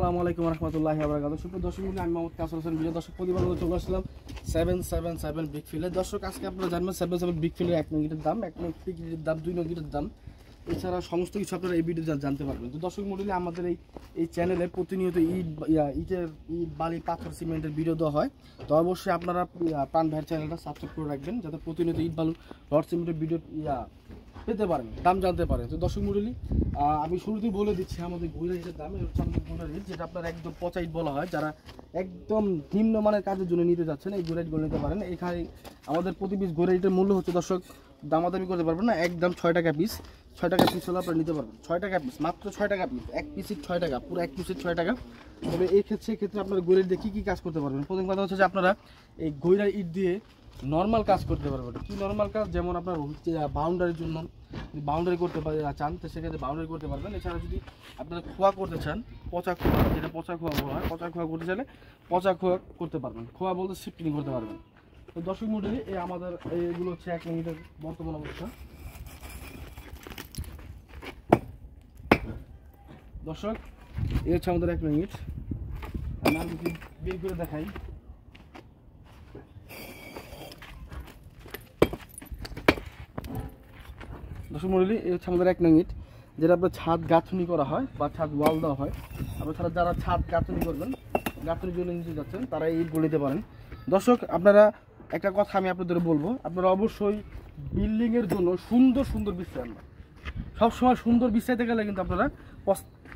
আসসালামু আলাইকুম রহমতুল্লাহি ওয়া বারাকাতুহু। সুপ্রিয় দর্শক মণ্ডলী, আমি মোহাম্মদ কাসর হোসেন বিজয়। দর্শক প্রতিবেদনে চলে আসলাম 777 বিগ ফিলের। দর্শক আজকে আপনারা জানবেন 77 বিগ ফিলের 1 নং গিটের দাম, 1 নং গিটের দাম, 2 নং গিটের দাম, এছাড়া সমস্ত কিছু আপনারা এই ভিডিওতে জানতে পারবেন। তো দর্শক মণ্ডলী, আমাদের এই চ্যানেলে প্রতিনিয়ত ইটের বালি পাথর সিমেন্টের ভিডিও দেওয়া হয়। তো অবশ্যই আপনারা প্রাণ ভাইয়ের চ্যানেলটা সাবস্ক্রাইব করে রাখবেন, যাতে প্রতিনিয়ত ইট বালু রড সিমেন্টের ভিডিও পেতে পারেন, দাম জানতে পারেন। তো দর্শক মণ্ডলী, আমি শুরুতেই বলে দিচ্ছি আমাদের গুঁড়া ইটের দাম। হচ্ছে আমাদের গুঁড়া ইট, যেটা আপনার একদম পচা ইট বলা হয়। যারা একদম নিম্নমানের কাজের জন্য নিতে যাচ্ছেন, এই গুঁড়া ইটগুলো নিতে পারেন। এখানে আমাদের প্রতি পিস গুঁড়া ইটের মূল্য হচ্ছে, দর্শক দামাদামি করতে পারবেন না, একদম 6 টাকা পিস। 6 টাকা পিস হলে আপনারা নিতে পারবেন। 6 টাকা পিস, মাত্র 6 টাকা পিস। এক পিসের 6 টাকা, পুরো এক পিসের 6 টাকা। তবে এই ক্ষেত্রে আপনারা গুঁড়া ইট দিয়ে কী কাজ করতে পারবেন? প্রথম কথা হচ্ছে যে আপনারা এই গুঁড়া ইট দিয়ে নর্মাল কাজ করতে পারবেন। কি নর্মাল কাজ? যেমন আপনার বাউন্ডারির জন্য বাউন্ডারি করতে চান, তো সেক্ষেত্রে বাউন্ডারি করতে পারবেন। এছাড়া যদি আপনারা খোয়া করতে চান, পচা খোয়া, যেটা পচা খোয়া বলা হয়, পচা খোয়া করতে চাইলে পচা খোয়া করতে পারবেন। খোয়া বলতে শিফটিং করতে পারবেন। তো দর্শক মণ্ডলী, এই আমাদের এইগুলো হচ্ছে 1 মিনিটের বর্তমান অবস্থা। দর্শক, এই হচ্ছে আমাদের 1 মিনিট। আমি আর যদি বের করে দেখাই, দর্শক মণ্ডলী, এই হচ্ছে আমাদের 1 নং ইট, যেটা আপনার ছাদ গাঁথনি করা হয় বা ছাদ ওয়াল দেওয়া হয়। আপনারা যারা ছাদ গাঁথনি করবেন, গাঁথনির জন্য নিতে যাচ্ছেন, তারা এই ইটগুলো নিতে পারেন। দর্শক, আপনারা একটা কথা আমি আপনাদের বলবো, আপনারা অবশ্যই বিল্ডিংয়ের জন্য সুন্দর সুন্দর বিছাই আনবেন। সবসময় সুন্দর বিছাইতে গেলে কিন্তু আপনারা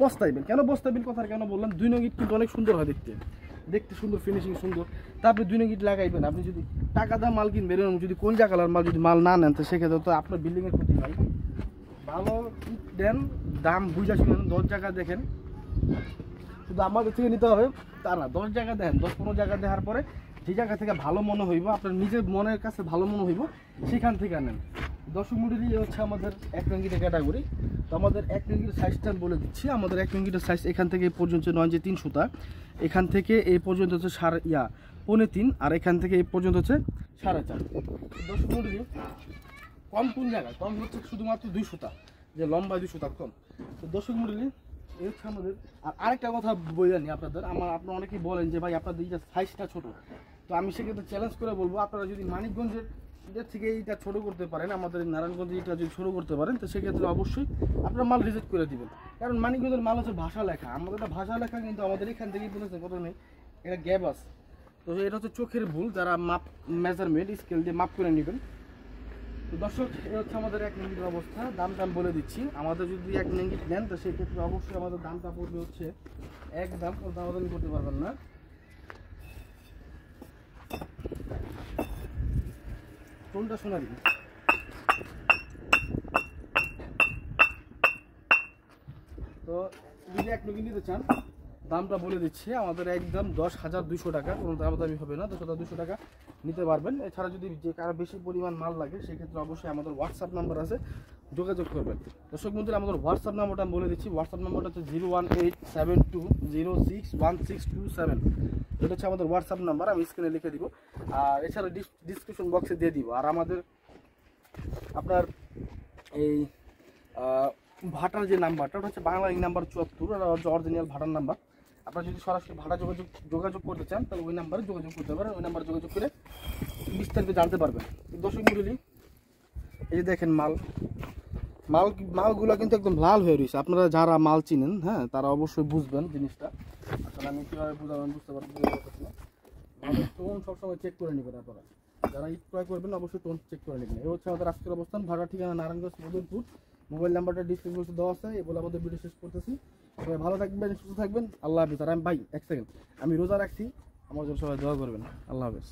পস্তাইবেন। কেন পস্তাইবেন কথার কেন বললাম? 2 নং ইট কিন্তু অনেক সুন্দর হয় দেখতে সুন্দর, ফিনিশিং সুন্দর। তারপরে 2 নং ইট লাগাইবেন। আপনি যদি টাকা দাম মাল কিনবেন, যদি কোনজা কালার মাল যদি মাল না নেন, তো সেক্ষেত্রে তো আপনার বিল্ডিংয়ের ক্ষতি হয়। ভালো ইট দেন, দাম বুঝা শুনেন, 10 জায়গা দেখেন। শুধু আমাদের থেকে নিতে হবে তা না, 10 জায়গা দেখেন, 10-15 জায়গা দেখার পরে যে জায়গা থেকে ভালো মনে হইব, আপনার নিজের মনের কাছে ভালো মনে হইব, সেখান থেকে নেন। দর্শক মণ্ডলী, হচ্ছে আমাদের 1 নং ইটের ক্যাটাগরি। তো আমাদের 1 নং ইটের সাইজটা বলে দিচ্ছি। আমাদের 1 নং ইটের সাইজ এখান থেকে এই পর্যন্ত 9-3 সুতা, এখান থেকে এই পর্যন্ত হচ্ছে 3.5, আর এখান থেকে এই পর্যন্ত হচ্ছে 4.5। দর্শক মণ্ডলী, কম কোন জায়গায়? কম হচ্ছে শুধুমাত্র 2 সুতা, যে লম্বায় 2 সুতা কম। তো দর্শক মণ্ডলী, এই হচ্ছে আমাদের। আর আরেকটা কথা বলে জানি আপনাদের, আপনারা অনেকেই বলেন যে ভাই আপনাদের এইটা সাইজটা ছোট। তো আমি সেক্ষেত্রে চ্যালেঞ্জ করে বলবো, আপনারা যদি মানিকগঞ্জের এটার থেকে এইটা ছোট করতে পারেন, আমাদের নারায়ণগঞ্জে এটা যদি ছোট করতে পারেন, তো সেক্ষেত্রে অবশ্যই আপনারা মাল রিজেক্ট করে দিবেন। কারণ মানিকগঞ্জের মাল হচ্ছে ভাষা লেখা, আমাদের একটা ভাষা লেখা, কিন্তু আমাদের এখান থেকেই বলেছে কত নেই, এটা গ্যাপ আছে। তো এটা হচ্ছে চোখের ভুল, যারা মাপ মেজারমেন্ট স্কেল দিয়ে মাপ করে নেবেন। তো দর্শক, এই হচ্ছে আমাদের 1 নং ইটের অবস্থা। দাম বলে দিচ্ছি। আমাদের যদি 1 নং ইট নেন, তো সেক্ষেত্রে অবশ্যই আমাদের দামটা পড়বে হচ্ছে একদম, দামাদামি করতে পারবেন না। কোনটা শোনা দিন। তো যদি 1 নং ইট নিতে চান, দামটা বলে দিচ্ছি। আমাদের একদম 10,200 টাকা, কোনো দামাদামি হবে না। 10,200 টাকা নিতে পারবেন। এছাড়া যদি যে কারো বেশি পরিমাণ মাল লাগে, সেক্ষেত্রে অবশ্যই আমাদের হোয়াটসঅ্যাপ নাম্বার আছে, যোগাযোগ করবেন। দর্শক বন্ধুরা, আমাদের হোয়াটসঅ্যাপ নাম্বারটা আমি বলে দিচ্ছি। হোয়াটসঅ্যাপ নাম্বারটা হচ্ছে 01872061627। এটা হচ্ছে আমাদের হোয়াটসঅ্যাপ নাম্বার, আমি স্ক্রিনে লিখে দিব। আর এছাড়া ডিসক্রিপশন বক্সে দিয়ে দিব। আর আমাদের আপনার এই ভাটার যে নাম্বারটা, ওটা হচ্ছে বাংলা নাম্বার 74, আর হচ্ছে অরিজিনাল ভাটার নাম্বার। আপনারা যদি সরাসরি ভাড়া যোগাযোগ করতে চান, তাহলে ওই নাম্বারে যোগাযোগ করতে পারেন। ওই নাম্বারে যোগাযোগ করে বিস্তারিত জানতে পারবেন। দর্শক মণ্ডলী, এই যে দেখেন মালগুলো কিন্তু একদম লাল হয়ে রয়েছে। আপনারা যারা মাল চিনেন, হ্যাঁ, তারা অবশ্যই বুঝবেন জিনিসটা। আসলে আমি কীভাবে বুঝাবেন বুঝতে পারছি না। টোন সবসময় চেক করে নেবেন আপনারা, যারা ইট ক্রয় করবেন অবশ্যই টোন চেক করে নেবেন। এই হচ্ছে আমাদের আজকের অবস্থান। ভাড়া ঠিকানা নারায়ণগঞ্জ মদনপুর। মোবাইল নাম্বারটা ডিসপ্লে বক্সে দেওয়া আছে। এই বলে আমাদের ভিডিও শেষ করতেছি। সবাই ভালো থাকবেন, সুস্থ থাকবেন। আল্লাহ হাফিজ। আর আমি ভাই 1 সেকেন্ড, আমি রোজা রাখছি, আমার জন্য সবাই দোয়া করবেন। আল্লাহ হাফিজ।